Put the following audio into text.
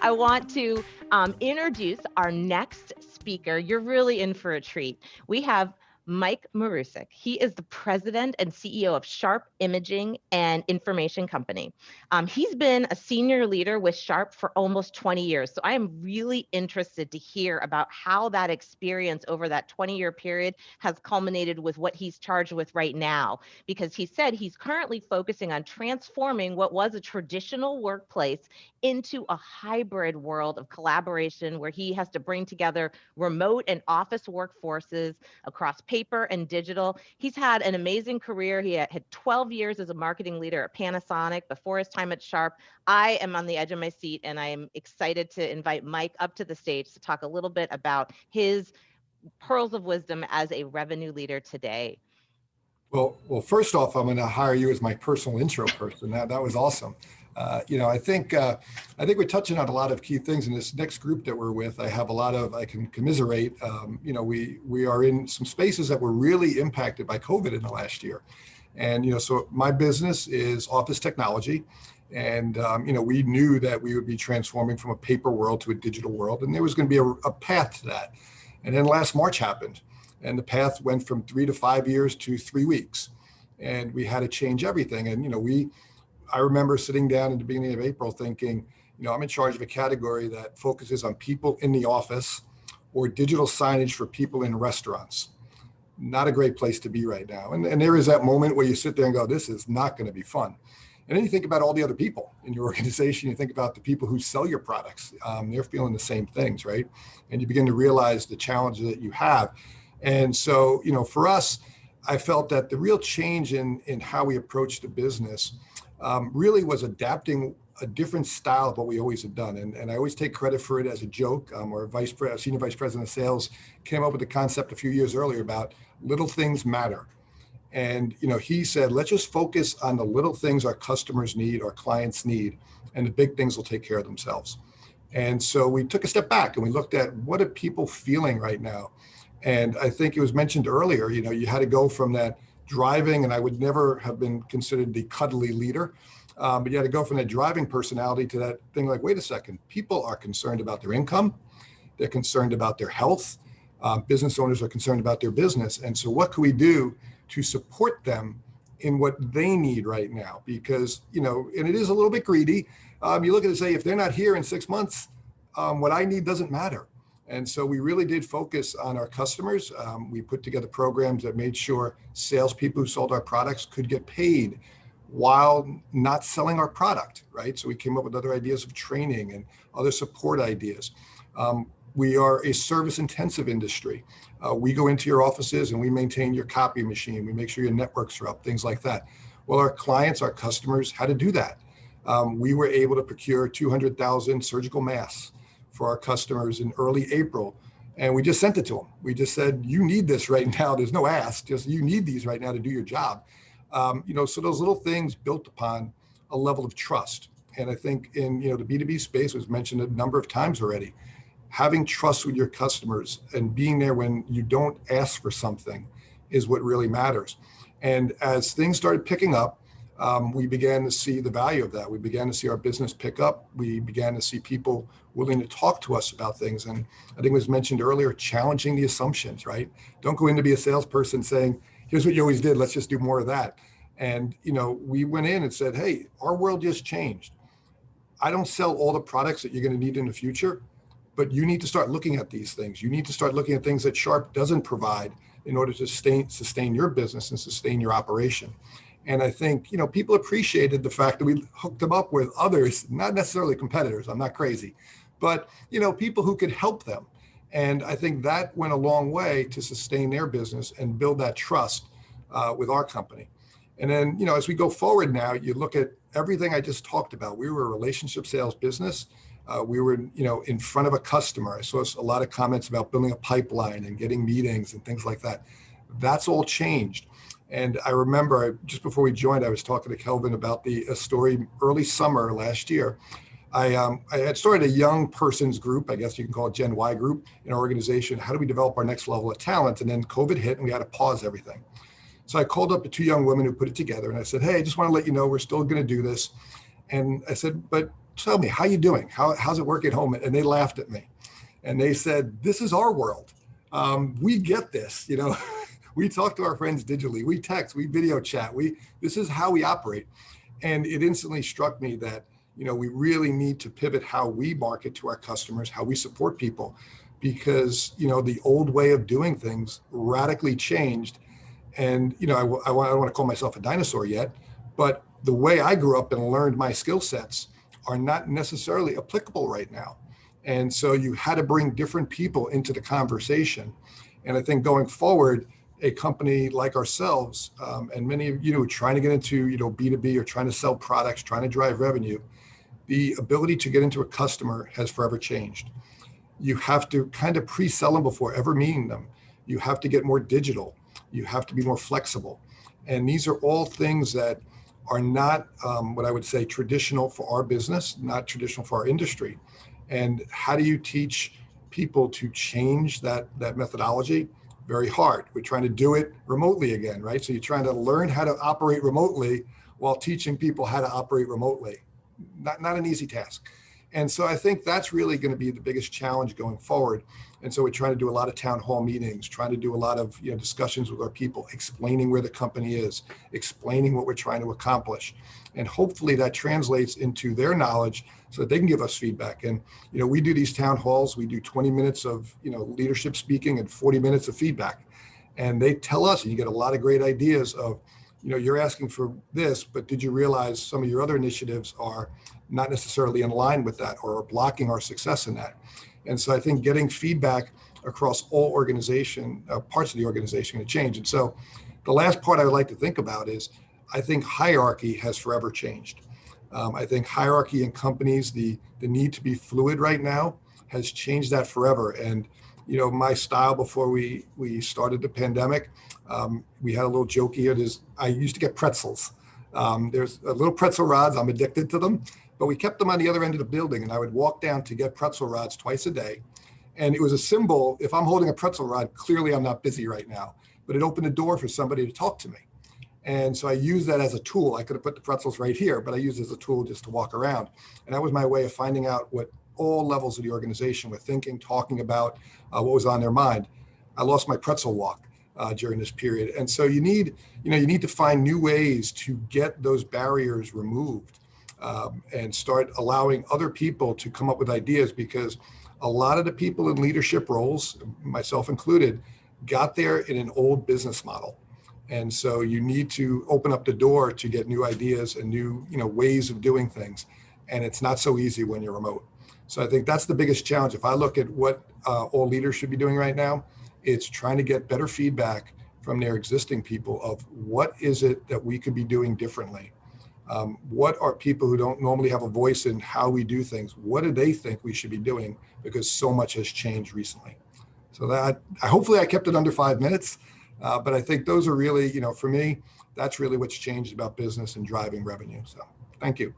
I want to introduce our next speaker. You're really in for a treat. We have Mike Marusic. He is the president and CEO of Sharp Imaging and Information Company. He's been a senior leader with Sharp for almost 20 years. So I am really interested to hear about how that experience over that 20-year period has culminated with what he's charged with right now, because he said he's currently focusing on transforming what was a traditional workplace into a hybrid world of collaboration where he has to bring together remote and office workforces across paper and digital. He's had an amazing career. He had 12 years as a marketing leader at Panasonic before his time at Sharp. I am on the edge of my seat, and I am excited to invite Mike up to the stage to talk a little bit about his pearls of wisdom as a revenue leader today. Well, first off, I'm going to hire you as my personal intro person. That was awesome. I think we're touching on a lot of key things in this next group that we're with. I can commiserate. We are in some spaces that were really impacted by COVID in the last year. And, so my business is office technology. And, we knew that we would be transforming from a paper world to a digital world. And there was going to be a path to that. And then last March happened. And the path went from 3 to 5 years to 3 weeks. And we had to change everything. And, I remember sitting down in the beginning of April thinking, I'm in charge of a category that focuses on people in the office or digital signage for people in restaurants. Not a great place to be right now. And there is that moment where you sit there and go, this is not going to be fun. And then you think about all the other people in your organization. You think about the people who sell your products. They're feeling the same things, right? And you begin to realize the challenges that you have. And so, for us, I felt that the real change in how we approach the business really was adapting a different style of what we always had done. And I always take credit for it as a joke. Our senior vice president of sales came up with the concept a few years earlier about little things matter. And, he said, let's just focus on the little things our customers need, our clients need, and the big things will take care of themselves. And so we took a step back and we looked at what are people feeling right now? And I think it was mentioned earlier, you had to go from that driving, and I would never have been considered the cuddly leader, but you had to go from that driving personality to that thing like, wait a second, people are concerned about their income. They're concerned about their health. Business owners are concerned about their business. And so what can we do to support them in what they need right now? Because, and it is a little bit greedy. You look at it and say, if they're not here in 6 months, what I need doesn't matter. And so we really did focus on our customers. We put together programs that made sure salespeople who sold our products could get paid while not selling our product, right? So we came up with other ideas of training and other support ideas. We are a service-intensive industry. We go into your offices and we maintain your copy machine. We make sure your networks are up, things like that. Well, our clients, our customers had to do that. We were able to procure 200,000 surgical masks for our customers in early April. And we just sent it to them. We just said, you need this right now. There's no ask, just you need these right now to do your job. So those little things built upon a level of trust. And I think in, the B2B space was mentioned a number of times already. Having trust with your customers and being there when you don't ask for something is what really matters. And as things started picking up, we began to see the value of that. We began to see our business pick up. We began to see people willing to talk to us about things. And I think it was mentioned earlier, challenging the assumptions, right? Don't go in to be a salesperson saying, here's what you always did, let's just do more of that. And, we went in and said, hey, our world just changed. I don't sell all the products that you're going to need in the future, but you need to start looking at these things. You need to start looking at things that Sharp doesn't provide in order to sustain your business and sustain your operation. And I think, people appreciated the fact that we hooked them up with others, not necessarily competitors, I'm not crazy, but, people who could help them. And I think that went a long way to sustain their business and build that trust with our company. And then, as we go forward now, you look at everything I just talked about. We were a relationship sales business. We were, in front of a customer. I saw a lot of comments about building a pipeline and getting meetings and things like that. That's all changed. And I remember just before we joined, I was talking to Kelvin about a story early summer last year. I had started a young person's group, I guess you can call it Gen Y group in our organization. How do we develop our next level of talent? And then COVID hit and we had to pause everything. So I called up the 2 young women who put it together and I said, hey, I just want to let you know we're still going to do this. And I said, but tell me, how you doing? How's it work at home? And they laughed at me. And they said, this is our world. We get this, we talk to our friends digitally, we text, we video chat, this is how we operate. And it instantly struck me that, we really need to pivot how we market to our customers, how we support people, because, the old way of doing things radically changed. And, I don't want to call myself a dinosaur yet, but the way I grew up and learned my skill sets are not necessarily applicable right now. And so you had to bring different people into the conversation. And I think going forward, a company like ourselves, and many of you trying to get into, B2B or trying to sell products, trying to drive revenue, the ability to get into a customer has forever changed. You have to kind of pre-sell them before ever meeting them. You have to get more digital. You have to be more flexible. And these are all things that are not what I would say traditional for our business, not traditional for our industry. And how do you teach people to change that methodology? Very hard. We're trying to do it remotely again, right? So you're trying to learn how to operate remotely while teaching people how to operate remotely. Not an easy task. And so I think that's really going to be the biggest challenge going forward. And so we're trying to do a lot of town hall meetings, trying to do a lot of discussions with our people, explaining where the company is, explaining what we're trying to accomplish. And hopefully that translates into their knowledge so that they can give us feedback. And we do these town halls, we do 20 minutes of leadership speaking and 40 minutes of feedback. And they tell us, and you get a lot of great ideas of, you're asking for this, but did you realize some of your other initiatives are not necessarily in line with that or are blocking our success in that? And so I think getting feedback across all parts of the organization going to change. And so the last part I would like to think about is, I think hierarchy has forever changed. I think hierarchy in companies, the need to be fluid right now has changed that forever. And my style before we started the pandemic, we had a little joke here. I used to get pretzels. There's a little pretzel rods. I'm addicted to them, but we kept them on the other end of the building, and I would walk down to get pretzel rods twice a day. And it was a symbol. If I'm holding a pretzel rod, clearly I'm not busy right now, but it opened the door for somebody to talk to me. And so I used that as a tool. I could have put the pretzels right here, but I used it as a tool just to walk around. And that was my way of finding out what all levels of the organization were thinking, talking about, what was on their mind. I lost my pretzel walk during this period. And so you need to find new ways to get those barriers removed and start allowing other people to come up with ideas, because a lot of the people in leadership roles, myself included, got there in an old business model. And so you need to open up the door to get new ideas and new ways of doing things. And it's not so easy when you're remote. So I think that's the biggest challenge. If I look at what all leaders should be doing right now, it's trying to get better feedback from their existing people of what is it that we could be doing differently. What are people who don't normally have a voice in how we do things? What do they think we should be doing? Because so much has changed recently. So that hopefully I kept it under 5 minutes. But I think those are really, for me, that's really what's changed about business and driving revenue. So thank you.